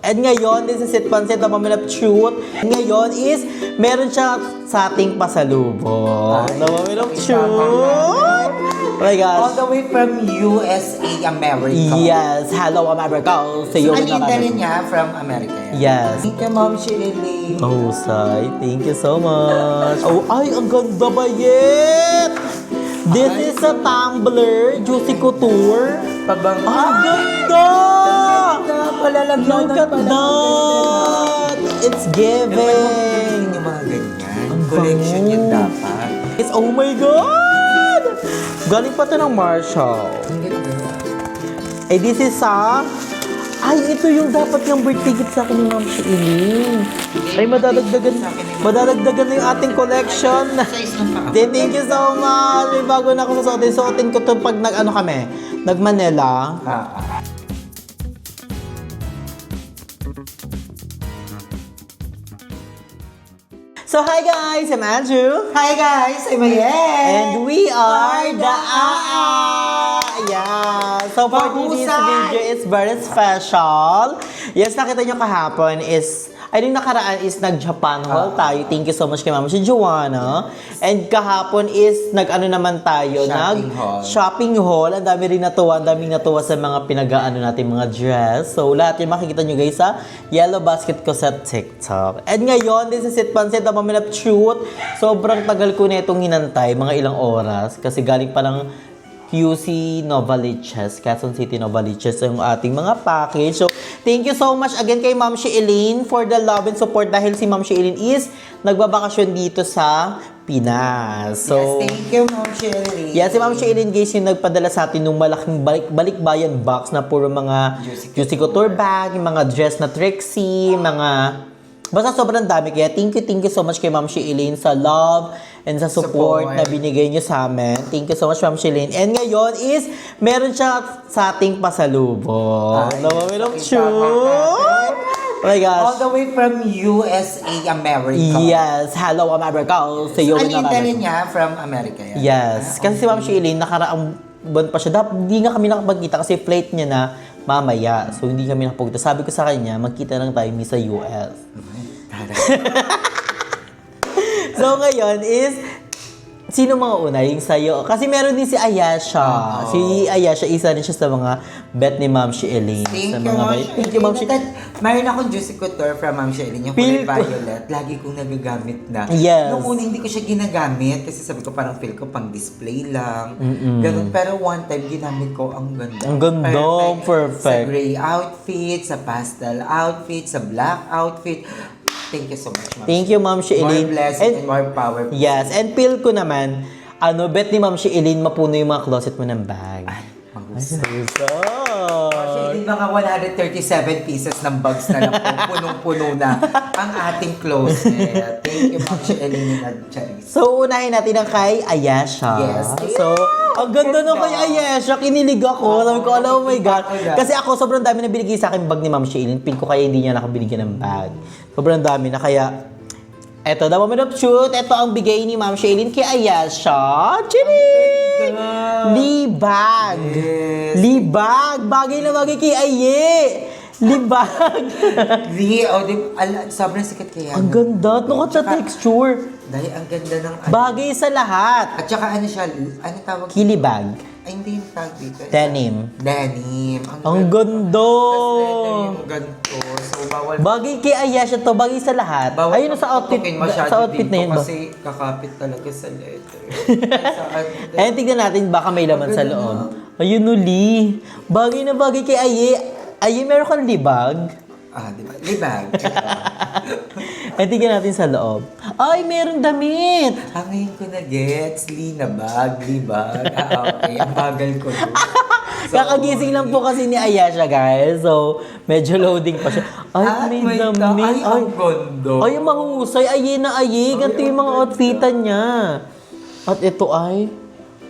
And ngayon, this is it, Pansit, na Maminap Shoot. Ngayon is, meron siya sa ating pasalubong. Na Maminap Shoot. Oh my gosh. All the way from USA, America. Yes. Hello, America. Sa iyo Ano yung dali niya from America? Yes. Thank you, Ma'am Shirley. Oh, Sai. Thank you so much. Oh, ay, ang ganda ba yet? This is a tumbler, Juicy Couture. Pabang. Ang ganda! Palalagyan Look at that! It's giving! Yung mga ganyan. Collection yun dapat. It's, oh my God! Galing pa ito ng Marshall. Ang ganda. Eh, this is a... Ay, ito yung dapat yung birthday gift sa akin ni Ma'am Shirley. Ay, madadagdagan na yung ating collection. Size ng paa. Thank you so much. May bago na ako susuotin. Suotin ko ito pag nag-ano kami. Nag-Manila. So, hi guys! I'm Andrew. Hi guys, I'm Ayen. And we are the AA! Yeah! So, for today's video, it's very special. Yes, nakita nyo kahapon is, I think nakaraan is nag-Japan haul tayo. Thank you so much kay Mama si Joanna. And kahapon is nag-ano naman tayo, Shopping haul. Shopping haul. Ang dami rin natuwa, ang daming natuwa sa mga pinag-ano natin mga dress. So, lahat yun makikita nyo guys sa Yellow Basket ko sa TikTok. And ngayon, this is it, Pansit, na Maminap Shoot. Sobrang tagal ko na itong hinantay, mga ilang oras. Kasi galing pa ng QC Novaliches, Quezon City Novaliches, yung ating mga package. So, thank you so much again kay Ma'am Sheilyn for the love and support dahil si Ma'am Sheilyn is nagbabakasyon dito sa Pinas. So, yes, thank you, Ma'am Shirley. yeah, si Ma'am Sheilyn guys yung nagpadala sa atin nung malaking balikbayan box na puro mga Juicy Couture bag, yung mga dress na Trixie, mga... Basta sobrang dami. Kaya thank you so much kay Ma'am Sheilyn sa love and sa support na binigay niyo sa amin. Thank you so much, Ma'am Sheilyn. And ngayon is, meron siya sa ating pasalubong. Ay, na Maminap yes, Shoot. Oh my gosh. All the way from USA, America. Yes. Hello, America. Sa iyo Ano na yung kami. dali niya from America? Yan? Yes. Kasi si Ma'am Sheilyn, nakaraang buwan pa siya. Hindi nga kami nakapagkita kasi flight niya na mamaya. So, hindi kami nakapagkita. Sabi ko sa kanya, magkita lang tayo sa US. So, ngayon is, sino mga una? Yung sa'yo? Kasi meron din si Ayasha. Si Ayasha, isa rin siya sa mga bet ni Ma'am Sheilyn. Thank Sa you, mga Ma'am bet. Thank you, Ma'am Sheilyn. Mayroon akong Juicy Couture from Ma'am Shirley, yung kulay Feel ko- violet. Lagi kong nagagamit na. Yes. Nung una, hindi ko siya ginagamit kasi sabi ko parang feel ko pang display lang. Ganun. Pero one time, ginamit ko, ang ganda. Ang ganda, perfect. Sa gray outfit, sa pastel outfit, sa black outfit. Thank you so much, Ma'am. Thank you, Ma'am Sheilyn. More blessing and more power. Yes, and feel ko naman, bet ni Ma'am Sheilyn, mapuno yung mga closet mo ng bag. Actually, mga 137 pieces ng bags na lang po, punong-puno na ang ating closet. Thank you, Ma'am Shirley at Charis. So, unahin natin ang kay Ayasha. Yes. So, ang ganda nung kay Ayasha. Kinilig ako. Sabi ko, oh my God. Kasi ako, sobrang dami na binigay sa akin bag ni Ma'am Sheilyn. Pin ko kaya hindi niya nakabinigyan ng bag. Sobrang dami na kaya... Eto, the moment of truth. Ito ang bigay ni Ma'am Sheilyn kay Ayasha. Chiring! Libag! Yes. Libag! Bagay na bagay kay Aye! Libag! Sobrang sikat kaya. Ang ganda. Look at the texture. Dahil ang ganda ng... Bagay sa lahat. At saka ano siya, ano tawag? Kilibag. Ay, hindi yung tawag dito. Denim. Denim. Ang ganda. Yung ganito. So, bawal. Bagay kay Ayasha to, bagay sa lahat. Ayun sa outfit, sa outfit na yun ba? Kasi kakapit talaga sa letter. Ayun, tignan natin, baka may laman sa loob. Ayun uli. Bagay na bagay kay Aye. Aye, meron kang libag? Di ba? Libag. Ayun, tignan natin sa loob. Ay, meron damit. Ngayon ko na gets. Lina bag, libag. Okay. Ang bagal ko. Kakagising lang po kasi ni Ayasha, guys. So, medyo loading pa siya. Ay, may damit. Ay, ang gondo. Ay, mahusay. Aye na aye. Ganito yung mga outfitan niya. At ito ay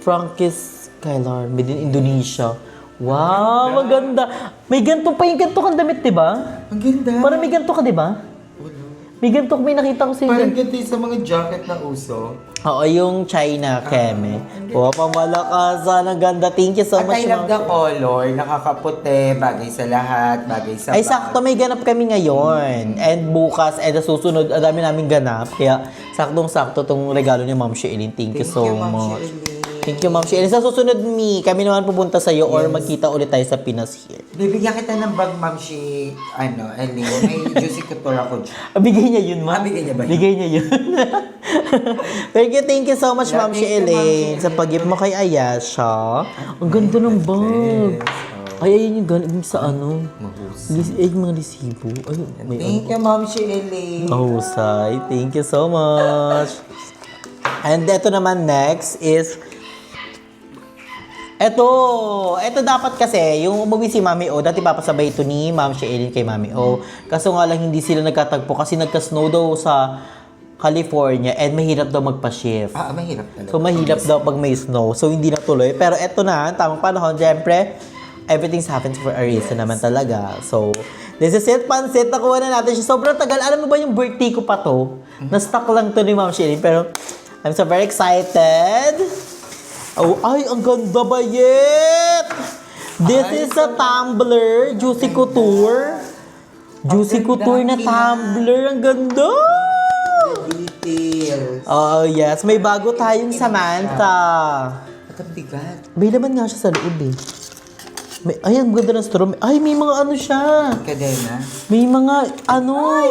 Frankie's Skylar, made in Indonesia. Wow, maganda. May ganito pa yung ganito kang damit, di ba? Ang ganda. Parang may ganito ka, di ba? May ganito, may nakita ko sa Parang inyo. ganito yung sa mga jacket na uso. Oo, yung China Keme. Wow, pamalakasan. Ang ganda. Thank you so At much, I love the Ma'am. color. Nakakaputi, bagay sa lahat, bagay sa Ay, bag. sakto may ganap kami ngayon. And bukas, and susunod, ang dami namin ganap. Kaya, saktong-sakto tong regalo ni Ma'am Sheilyn. Thank you so Ma'am much. Sheilyn. Thank you, Ma'am Sheilyn. Sa susunod, kami naman pupunta sa'yo or magkita ulit tayo sa Pinas here. Bibigyan kita ng bag, Ma'am Shi, Elaine. May juicy couture ako dyan. Bigay niya yun, Ma'am. Bigay niya ba yun? Bigay niya yun. Thank you so much, Yeah, Ma'am thank you, Sheilyn, Ma'am sa pag-gift mo kay Ayasha. Ang ganda ng bag. Ay, ayun yung galing sa ano. Mahusay. Ay, mga resibo. Ay, may Thank you, Ma'am Shi, Elaine. mahusay. Thank you so much. And ito naman next is Ito dapat kasi, yung umuwi si Mami O, dati papasabay ito ni Ma'am Sheilyn kay Mami O. Kaso nga lang hindi sila nagkatagpo kasi nagka-snow daw sa California and mahirap daw magpa-shift. Mahirap talaga. So mahirap daw pag may snow. So hindi natuloy. Pero eto na, tamang panahon, syempre, everything's happens for a reason naman talaga. So, this is it, pansit. Nakuha na natin siya. Sobrang tagal. Alam mo ba yung birthday ko pa to? Na-stock lang to ni Ma'am Sheilyn. Pero, I'm so very excited. Oh, ay, ang ganda ba yet? This is a tumbler, Juicy Couture. Juicy Couture na tumbler. Ang ganda! Details. Oh, yes. May bago tayong Samantha. At ang bigat. May laman nga siya sa loob eh. Ay, ang ganda ng straw. Ay, may mga ano siya. Kadena. May mga,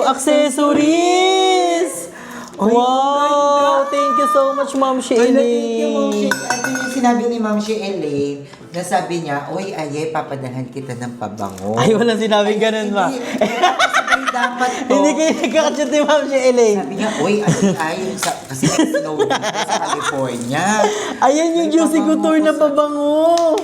accessories! Wow! Thank you so much, Ma'am Thank you, Ma'am Shi. Sheilyn. Ano yung sinabi ni Ma'am Shi Elaine na sabi niya, "Uy, Aye, papadalhan kita ng pabango." Ay, walang sinabing ganun, Ma. Hindi, sabay dapat to. Hindi kayo nagkakachat ni Ma'am Sheilyn. Sabi niya, "Uy, ay, kasi nag-snow dito sa California." Ayan yung Juicy Couture na pabango.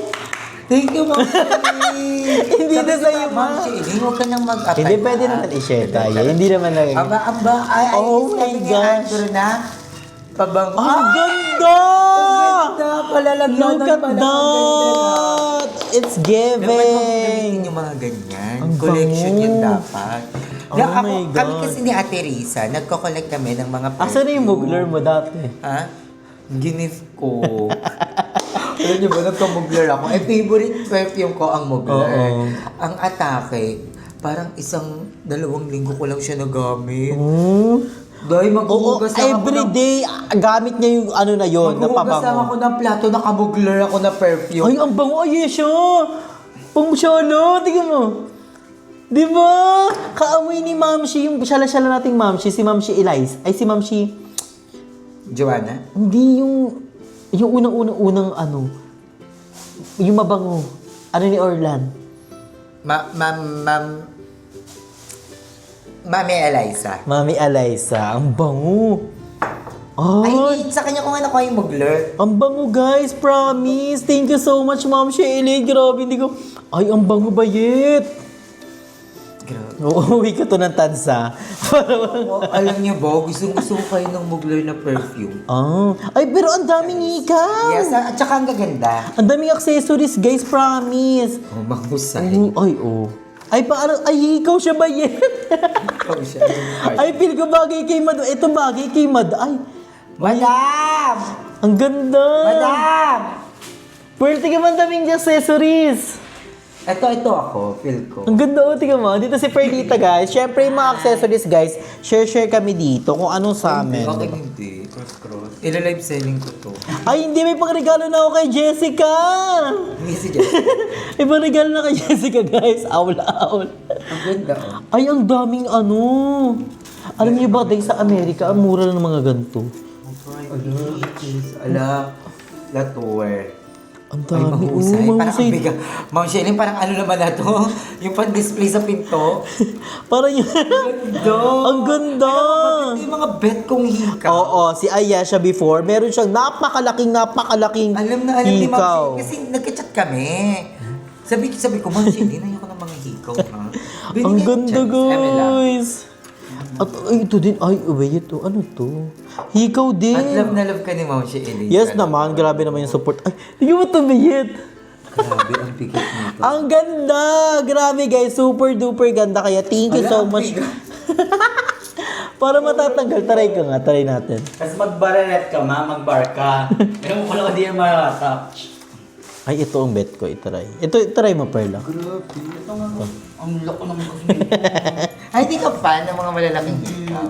Thank you, Ma'am Elaine. Hindi na sa'yo, Ma'am Ma. Elaine, huwag ka nang mag-atay. Hindi, pwede naman i-share tayo. Hindi naman lang. Aba, ay, Oh sabi my ni gosh. Andrew na, pabango. Ang ganda! Ganda, palalagyan Look ng at palang that! It's Dapat gamitin giving. yung mga ganyan. Ang Collection bango. yun dapat. Oh my God. Kami kasi ni Ate Risa, nagko-collect kami ng mga perfume. Asan na yung mugler mo dati? Ha? Ginis ko. Alam niyo ba, nagka-mugler ako. Favorite perfume ko ang mugler. Oo. Ang Atake, parang 1-2 linggo ko lang siya nagamit. Oh. Dahil Oo, maghuhugas lang ako ng... everyday, gamit niya yung ano na yun, na Maghuhugas lang ako pabango. ng plato, nakamugler ako na perfume. Ay, ang bango, ay, siya. Pang-sholo, tingnan mo. Di ba? Kaamoy ni Ma'am Shi, yung shala-shala nating Ma'am Shi, si Ma'am Shi Elias. Ay, si Ma'am Shi, Joanna? hindi yung unang-unang ano, yung mabango. Ano ni Orlan? Mami Eliza. Mami Eliza, ang bango. Ay, Ay, hindi. Sa kanya ko nga nakuha yung mugler. ang bango guys, promise. Thank you so much, Ma'am Sheilyn. Grabe, hindi ko... Ay, ang bango bayit. Grabe. Uuwi ko to ng tansa. Alam niyo ba, gusto ko kayo ng mugler na perfume. Ay, pero ang daming ikaw. Yes, at saka ang gaganda. Ang daming accessories, guys, promise. Oh, mahusay. Ay, paano? Ay, ikaw siya bayit. Ikaw siya. Ay, feel ko bagay kay Mad. Ito bagay kay Mad. Ay, Madam! ang ganda. Madam! Pwerte ka man daming accessories. Ito ako, feel ko. Ang ganda, oh, tingnan mo. Dito si Perdita, guys. Siyempre, yung mga accessories, guys, share kami dito kung anong sa amin. Okay, hindi. Cross. Ila-live selling ko to. Ay, hindi. May pangregalo na ako kay Jessica. Hindi si Jess. May pangregalo na kay Jessica, guys. Awl. Ang ganda, oh. Ay, ang daming ano. Alam niyo ba, dahil sa Amerika, ang mura lang ng mga ganito. Ala, Latour. Ang Ay, dami. mahusay. Oh, Parang mahusay. ang biga. Ma'am Sheilyn, parang ano naman na to? Yung pan-display sa pinto. Parang yun. Ganda. Ang ganda. Maganda yung mga bet kong hika. Oo, si Ayesha before, meron siyang napakalaking Alam na ni Ma'am hikaw. Sheilyn. Kasi nagka-chat kami. Sabi ko, Ma'am Sheilyn, ayoko ng mga hikaw. Ha? Ang ganda, guys. At ay, ito din. Ay, wait, ito. Ano to? Hikaw din. At love na love ka ni Ma'am Sheilyn. Yes naman, grabe naman yung support. Ay, tingnan mo tumiyit. Grabe, ang bigat nito. Ang ganda! Grabe guys, super duper ganda. Kaya thank you Wala, so ang much. bigat. Para matatanggal, try natin. Tapos mag-baranet ka, mag-bar ka. Pero mo ko lang hindi yung maratouch. Ay, ito ang bet ko, itry. Ito, try mo, Perla. Grabe, ito nga. Ang lako ng gusto Ay, di ka fan ng mga malalaking hikaw.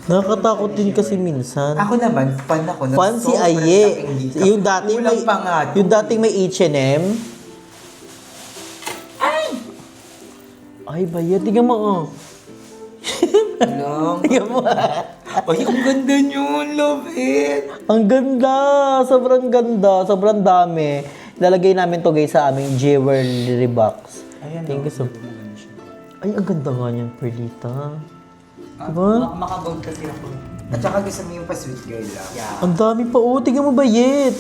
Nakakatakot din kasi minsan. Ako naman, fan ako ng Fan si sobrang Aye. laking hikaw. Yung dating Kulang may, pa nga. yung dating may H&M. Ay, bayad. Tingnan mo, oh. Lang. Tingnan mo. Ay, ang ganda yun. Love it. Ang ganda. Sobrang ganda. Sobrang dami. Lalagay namin to guys sa aming jewelry box. Thank you so much. Ay, ang ganda nga niyan, Perlita. Diba? Makabound kasi ako. At saka gusto mo yung pa-sweet girl lang. Yeah. Ang dami pa. Oh, tingnan mo bayit.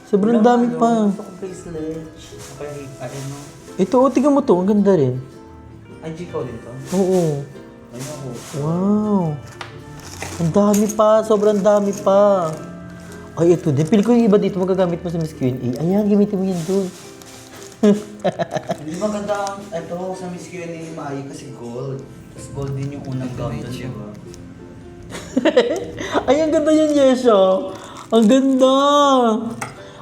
Sobrang dami pa. Gusto ko bracelet. Okay, ano? Ito, oh, tingnan mo to. Ang ganda rin. Ay, G-Code din to. Oo. Ay, ako. Wow. Ang dami pa. Sobrang dami pa. Ay, ito din. Pili ko yung iba dito magagamit mo sa Miss Q&A. Ayan, gamitin mo yan doon. Hindi maganda ito sa Miss Q&A ni Maayo kasi gold. Tapos gold din yung unang gown doon, di ba? Ay, ang ganda yan, Yesha. Ang ganda.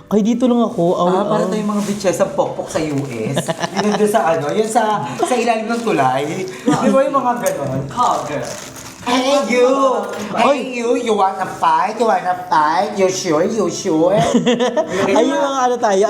Ay, dito lang ako. Para tayo mga bitches ang pokpok sa US. Yun doon sa ano, yun sa ilalim ng tulay. Di ba yung mga ganon? Cover. Hey you! Hey you wanna fight? You wanna fight? You sure? You sure? Ay, yung mga ano tayo,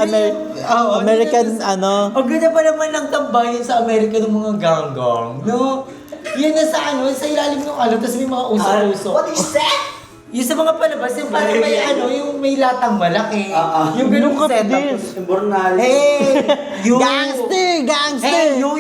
American, ano. Ang ganda pa naman ng tambayan sa Amerika ng mga ganggang, no? Yan na sa ano, sa ilalim ng ano, tapos may mga usok-usok. What is that? Yung sa mga palabas, yung parang may ano, yung may latang malaki. Yung ganung Look at setup. this. Imbornal. Hey! You! Gangster! Gangster! Hey, you,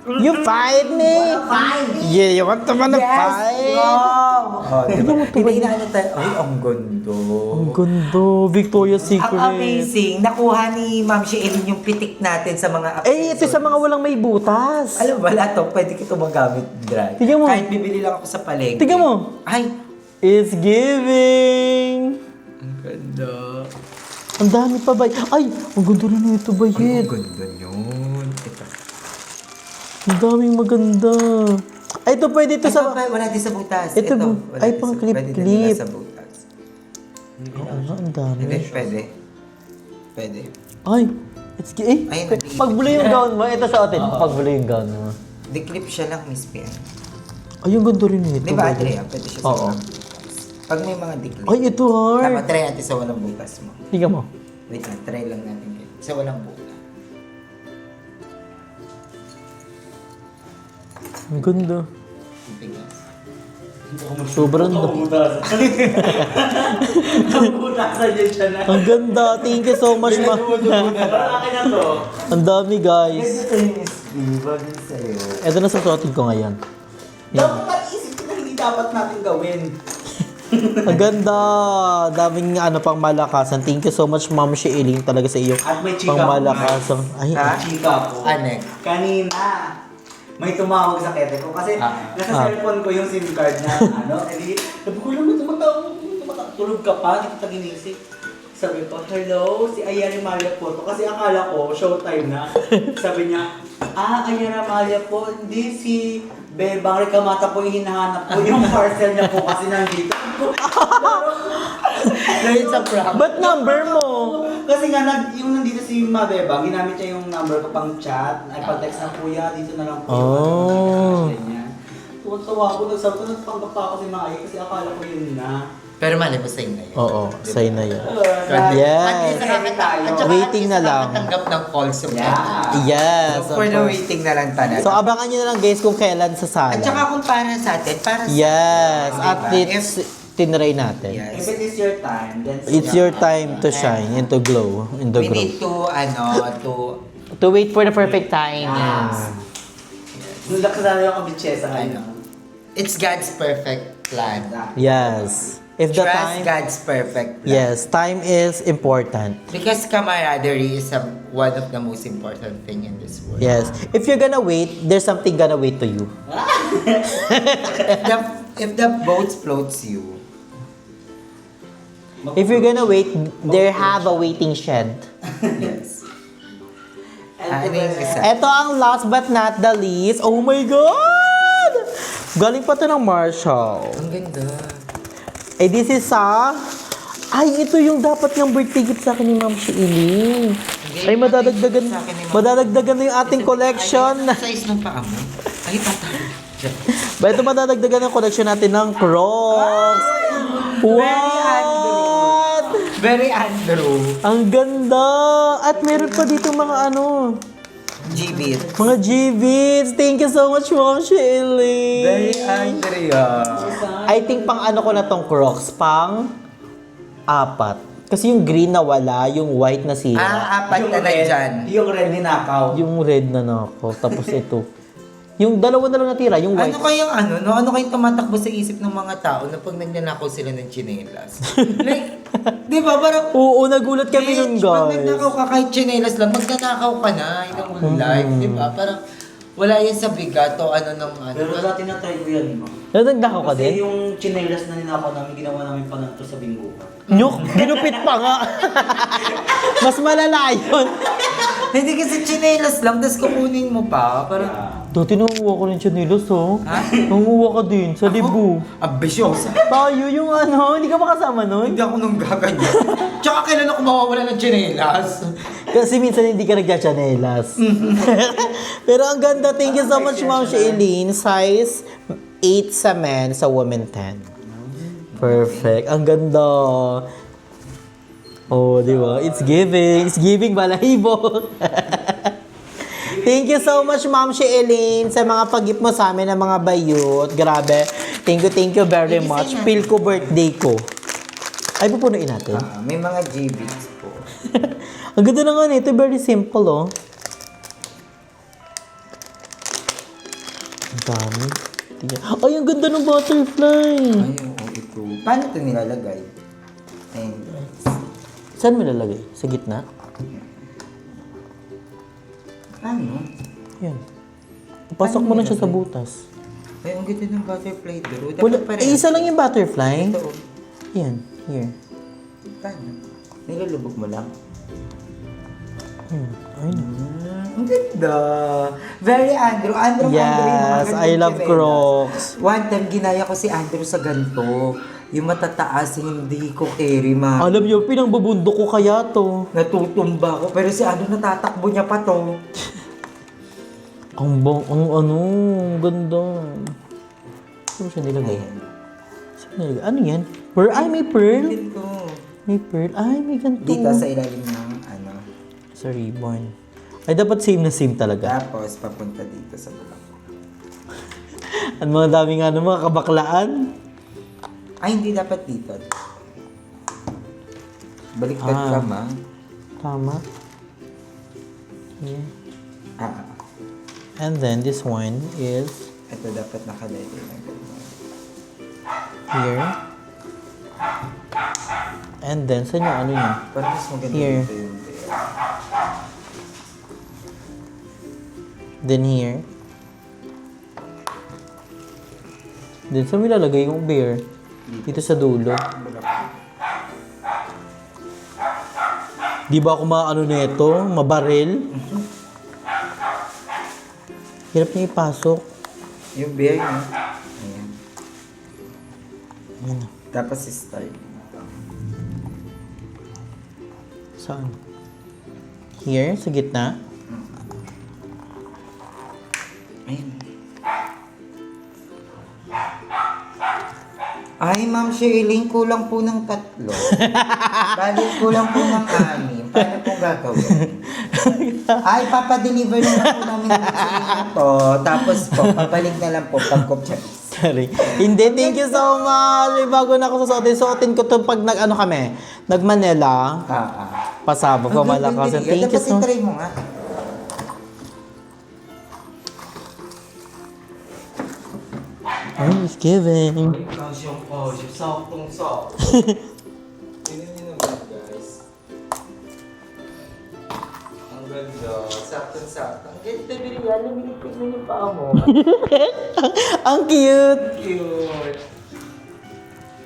You fight me? fine! Yeah, you want to wanna fight? Wow! Tignan mo to ba yun? Inaano tayo, ay, ang ganda. Ang ganda. Victoria's Secret. Ang amazing. Nakuha ni Ma'am Sheilyn yung pitik natin sa mga Eh, ito sa mga walang may butas. Alam mo, wala to. Pwede kita magamit dry. Tignan mo. Kahit bibili lang ako sa palengke. Tignan mo. Ay, It's giving. ang ganda. Ang dami pa ba? Ay, ang ganda rin ito ba Ay, yun? ang ganda yun. Ito. Ang daming maganda. Ay, ito pwede ito sa... Wala din sa butas. Ito, wala ay, din pang sa- clip-clip. Pwede din nila sa butas. Oo nga, ang dami. Hindi, pwede. Pwede. Ay, it's eh, Ay, pagbulo yung gown mo, ito sa atin. Pagbulo yung gown mo. Declip siya lang, Miss Pia. Ay, ang ganda rin ito. Di ba, pwede. Andrea? Pwede siya sa Oo. walang butas. Pag may mga declip. Ay, ito Tama, heart. try natin sa walang butas mo. Tingnan mo. Wait lang, try lang natin. Sa walang butas. Ang ganda. Ang bigas. Sobrang Butasan niya siya na. Ang ganda. Thank you so much, ma. Malaki na to. Ang dami, guys. Ito yung Miss B, bagay sa'yo. Ito na susuotin ko ngayon. Dapat naisip ko na hindi dapat natin gawin. Ang ganda. Daming ano pang malakasan. Thank you so much, Ma'am Sheilyn, talaga sa iyo. At may chika Pang ako, malakasan. Ay, Ha? Chika ko. Anek. Kanina, may tumawag sa kete ko kasi nasa cellphone ko yung SIM card na ano, edi sabi ko lang tulog ka pa, hindi kita ginising. Sabi ko, hello, si Ayari Malia po to. Kasi akala ko, showtime na. Sabi niya, Ayari Malia po, hindi si Bebang Rikamata po yung hinahanap po. Yung parcel niya po kasi nandito. Dahil sa prank. ba't number mo? Kasi nga, yung nandito si Mabebang, ginamit niya yung number ko pang chat. Ay, pag-text na kuya, dito na lang po. Oh. Tuwa ako, nagsabi ko, nagpanggap pa ako si Maay kasi akala ko yun na. Pero mali mo sa'yo na yun. Oo, sa'yo na yan. At Yes. least nakakatanggap. Waiting na lang. Tanggap ng calls yung Yes. So, for of the course. waiting na lang talaga. So, abangan nyo na lang guys kung kailan sa sala. At saka kung para sa atin, para sa Yes. At Diba? it's tinry natin. Yes. If it is your time, then It's your time to shine and to glow. And to We grow. need to, To wait for the perfect time. Nulak sa yung kabitsesa ngayon. it's God's perfect plan. Yes. If the Trust time... God's perfect plan. Yes, time is important. Because camaraderie is one of the most important thing in this world. Yes. If you're gonna wait, there's something gonna wait to you. If the boat floats you, If you're gonna wait, there have a waiting shed. yes. And Ano yung isa? Ito ang last but not the least. Oh my God! Galing pa to ng Marshall. Ang ganda. Eh, this is ay, ito yung dapat ng birthday gift sa akin ni Ma'am Sheilyn. Ay, madadagdagan na yung ating collection. Size ng paa mo. Ay, tatalo. Ba, ito madadagdagan ng collection natin ng Crocs. What? Very Andrew. Ang ganda! At meron pa dito mga ano, G-Beat. mga G-Beats. Thank you so much, Ma'am Sheilyn. Very Andrea. I think pang ano ko na tong Crocs, pang 4. Kasi yung green na wala, yung white na sira. Apat na nandyan. Yung red ninakaw. Yung red na nako. Tapos ito. Yung dalawa na lang natira, yung white. Ano kayang tumatakbo sa isip ng mga tao na pag nagnanakaw sila ng chinelas? Like, di ba, parang, Oo, nagulat kami nun, pag guys. nagnakaw ka kahit chinelas lang, magnanakaw ka na in the whole life, di ba? Parang, wala yan sa bigat o ano ng ano. Pero dati na-try ko yan, no? Nagdako ka Kasi din? yung chinelas na ninakaw namin, ginawa namin panganto sa binggukan. Nyok, ginupit pa nga. Mas malala yun. Hindi kasi chinelas lang, tapos kukunin mo pa. Parang, Dati nanguha ko ng chanilos, oh. Ha? Nanguha ka din, sa Cebu. ambisyosa. Tayo yung ano, hindi ka makasama nun? Hindi ako nung gaganyan. Tsaka kailan ako mawawala ng chinelas? Kasi minsan hindi ka nagcha-chanelas. Pero ang ganda, thank you so much, Ma'am Sheilyn. Size 8 sa men, sa women 10. Perfect. Ang ganda. Oh, di ba? It's giving balahibo. Thank you so much, Ma'am Sheilyn, sa mga pag-gift mo sa amin ng mga bayot. Grabe. Thank you very much. Feel ko birthday ko. Ay, pupunuin natin. May mga G-Beats po. Ang ganda na nga nito. Very simple, oh. Ang dami. Ay, ang ganda ng butterfly. Ay, oo, ito. Paano ito nilalagay? Ayun, guys. Saan mo lalagay? Sa gitna? Paano? Yan. Pasok mo na siya sa butas. Ay, ang ganda ng butterfly doon. Wala, isa lang yung butterfly. Ito. Yan. Here. Paano? Nilulubog mo lang. Yan. Ayun. Ang ganda. Very Andrew. Andrew, Yes, I love Crocs. One time, ginaya ko si Andrew sa ganito. Yung matataas, hindi ko carry, ma. Alam niyo, pinangbubundok ko kaya to. Natutumba ko. Pero si Andrew natatakbo niya pa to. Ang ganda. Saan mo siya nilagay? Saan nilagay? Ano yan? Pearl? Ay, may pearl? Dito. May pearl? Ay, may ganito. Dito sa ilalim ng ano. Sa ribbon. Ay, dapat same na same talaga. Tapos, papunta dito sa bulak. Ang mga daming mga kabaklaan. Ay, hindi dapat dito. Baliktad ka, ma. Tama. Yeah. Ah, And then this one is ito dapat nakalagay na ganyan. here. And then, saan yung ano niya? Parang mas maganda Here. dito yung bear. Then here. Then, saan mo ilalagay yung bear? Dito sa dulo. Di ba ako maano nito? Mabaril? Hirap niya ipasok. Yung bear niya. Ayan. Ayan. Tapos start. Saan? Here, sa gitna. Ayan. Ay, Ma'am Sheilyn, kulang po ng 3. Bali, kulang po ng 6. Paano po gagawin? Ay, papadeliver na lang po namin ng ito. Tapos po, papalik na lang po pag Sorry. Hindi, thank you so much. Bago na ako susuotin ko to pag nag-Manila. Pasaba pa malakas. Thank you so much. Dapat itry mo nga. Ay, it's giving. Saktong-sakto. Tingnan niyo naman, guys. Ang ganda. Saktong-sakto. Ang ganda, Birian. Lumilikod mo yung paa mo. Ang cute. Cute.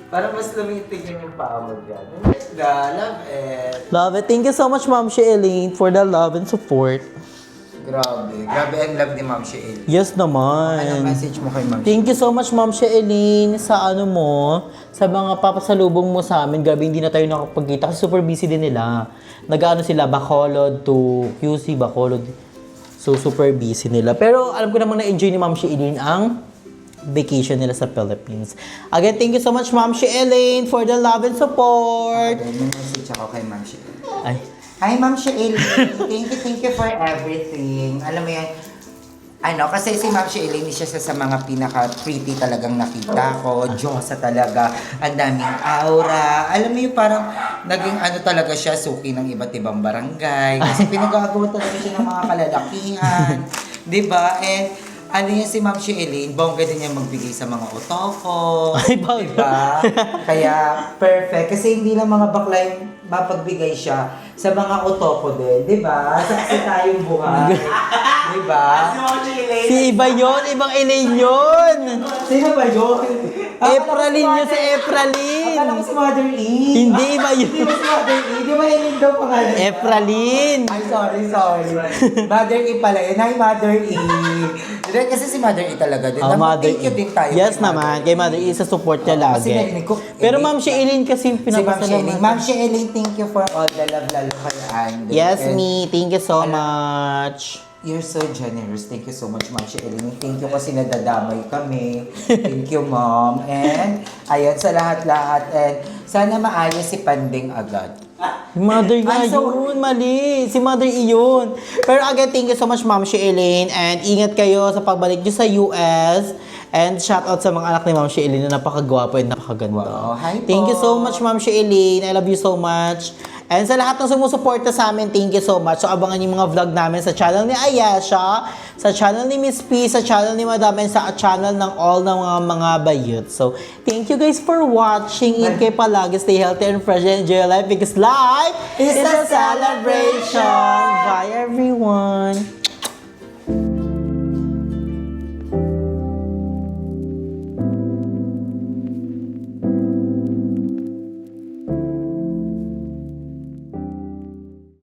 Para mas lumitig yung paa mo dyan. Ang ganda. Love it. Love it. Thank you so much, Ma'am Sheilyn, for the love and support. Grabe ang love ni Ma'am Sheila. Yes Anong naman. message mo kay Ma'am Sheila? Thank you so much, Ma'am Sheilyn, sa ano mo, sa mga papasalubong mo sa amin. Gabi hindi na tayo nakapagkita kasi super busy din nila. Nag-ano sila, Bacolod to QC, Bacolod. So, super busy nila. Pero alam ko namang na-enjoy ni Ma'am Sheilyn ang vacation nila sa Philippines. Again, thank you so much, Ma'am Sheilyn, for the love and support. May message ako kay Ma'am Sheila. Ay, Hi, Ma'am Sheila. Thank you for everything. Alam mo yan, kasi si Ma'am Sheila, siya sa mga pinaka-pretty talagang nakita ko. Diyosa talaga. Ang daming aura. Alam mo yung parang naging talaga siya, suki ng iba't ibang barangay. Kasi pinagagawa talaga siya ng mga kalalakihan. Diba? And yan si Ma'am Sheila, bongga din niya magbigay sa mga otoko. Ay, bongga. Diba? Kaya perfect. Kasi hindi lang mga bakla yung mapagbigay siya sa mga otoko din. Diba? Saksi tayong buhay. Diba? si iba yun, ibang Elaine yun. Sino ba yun? Efraline yun, si Efraline. Akala ko si Mother E. Hindi, iba yun. Hindi ba si Mother E? Di ba yun daw pangalan? Efraline. Ay, sorry. Mother E pala yun. Hi, Mother E. Kasi si Mother E talaga din. Mother Thank you E. din tayo. Yes kay Mother naman, E. kay Mother E, sa support niya Kasi lagi. narinig ko, Pero Ma'am Sheilyn kasi Si Ma'am pinapasalamat. Sheila. Ma'am Sheila, thank you for all the love, lalo kay Andy. Yes, And me. Thank you so much. You're so generous. Thank you so much, Ma'am Sheila. Thank you kasi nadadamay kami. Thank you, Ma'am. And, ayun, sa lahat-lahat. And, sana maayos si Panding agad. Si Mother nga Ay, so- yun, mali. Si Mother E yun. Pero again, thank you so much, Ma'am Sheilyn. And ingat kayo sa pagbalik nyo sa US. And shoutout sa mga anak ni Ma'am Sheilyn na napakagwapo and napakaganda. Wow, hi po. Thank you so much, Ma'am Sheilyn. I love you so much. And sa lahat ng sumusuporta sa amin, thank you so much. So abangan yung mga vlog namin sa channel ni Ayesha, sa channel ni Miss P, sa channel ni Madam, and sa channel ng all ng mga bayot. So, thank you guys for watching. Ingat kayo palagi. Stay healthy and fresh and enjoy your life because life is a celebration. Bye, everyone.